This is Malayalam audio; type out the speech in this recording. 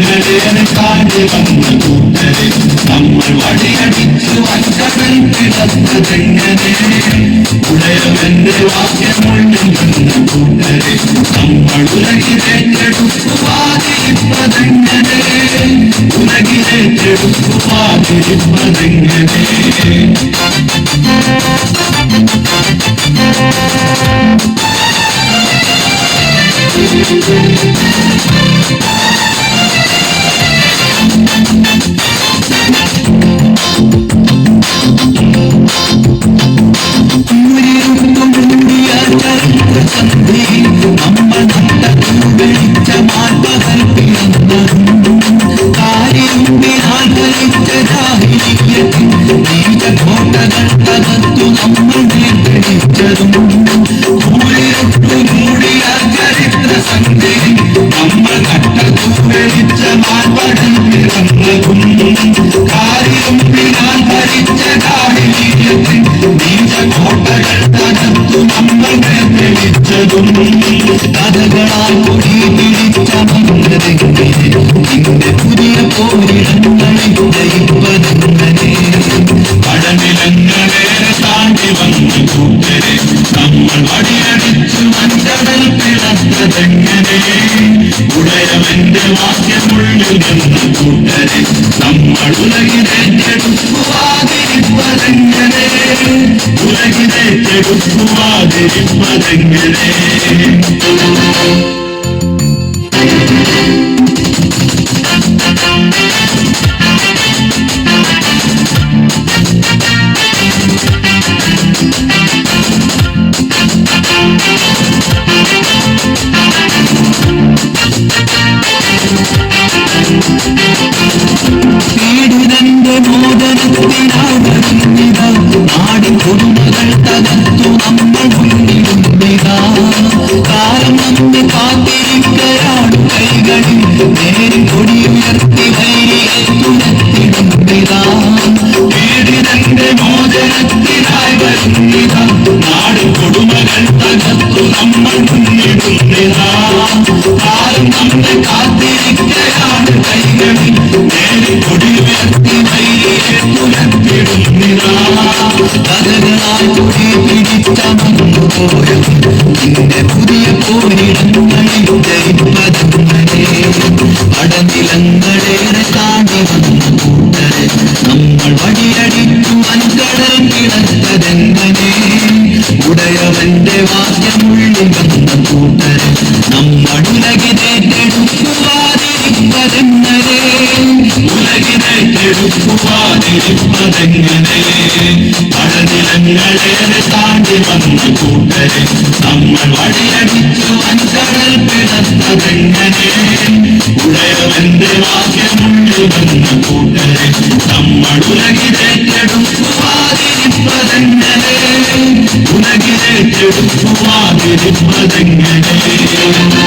കടനിലങ്ങളേറെ താണ്ടി വന്ന കൂട്ടരെ നമ്മൾ വടിയടിച്ചു വഞ്ചകൻ കിടന്നതെങ്ങനെ ഉടയവന്റെ വാക്യമുള്ളിൽ വന്ന കൂട്ടരെ നമ്മൾ ഉലകിലേറ്റെടുക്കുവാതിരിപ്പതെങ്ങനെ ഉലകിലേറ്റെടുക്കുവാതിരിപ്പതെങ്ങനെ കഥകളാൽ കൊടി പിടിച്ച മന്നതെങ്ങനെ നിന്റെ പുതിയ പോരിടങ്ങളിൽ ജയിപ്പതെങ്ങനെ കടനിലങ്ങളേറെ താണ്ടി വന്ന കൂട്ടരെ നമ്മൾ വടിയടിച്ചു വഞ്ചകൻ പിളർത്തതെങ്ങനെ ഉടയവന്റെ വാക്യമുള്ളിൽ വന്ന കൂട്ടരെ നമ്മൾ ഉലകിലേറ്റെടുക്കുവാതിരിപ്പതെങ്ങനെ ഉലകിലേറ്റെടുക്കുവാതിരിപ്പതെങ്ങനെ പീഡിതന്റെ മോചനത്തിനാകുന്നിത നാടിൻ കൊടുമകൾ തകർത്തു നമ്മൾ മുന്നിടുന്നിത കാലം നമ്മെ കാത്തിരിക്കയാണ് കൈകളിൽ നേരിൽ കൊടിയുയർത്തി വൈരിയെ തുരത്തിടുന്നിത പീഡിതന്റെ മോചനത്തിനായി വരുന്നിത നാടിൻ കൊടുമകൾ തകർത്തു നമ്മൾ മുന്നിടുന്നിത കാലം നമ്മെ കാത്തിരിക്കയാണ് കൈകളിൽ നേരിൽ കൊടിയുയർത്തി വൈരിയെ തുരത്തിടുന്നിത കഥകളാൽ കൊടി പിടിച്ച മന്നുപോയ നിന്റെ പുതിയ പോരിടങ്ങളിൽ ജയിപ്പതെങ്ങനെ കടനിലങ്ങളേറെ താണ്ടി വന്ന കൂട്ടരെ നമ്മൾ വടിയടിച്ചു വൻകടൽ കിടത്തതെങ്ങനെ ഉടയവന്റെ വാക്യമുള്ളിൽ വന്ന കൂട്ടരെ നമ്മൾ ഉലകിലേറ്റെടുക്കുവാതിരിപ്പതെങ്ങനെ ഉലകിലേറ്റെടുക്കുവാതിരിപ്പതെങ്ങനെ കടനിലങ്ങളേറെ താണ്ടി വന്ന കൂട്ടരെ നമ്മൾ വടിയടിച്ചു വൻകടൽ പിളർത്തതെങ്ങനെ ഉടയവന്റെ വാക്യമുള്ളിൽ വന്ന കൂട്ടരെ നമ്മൾ ഉലകിലേറ്റെടുക്കുവാതിരിപ്പതെങ്ങനെ ഉലകിലേറ്റെടുക്കുവാതിരിപ്പതെങ്ങനെ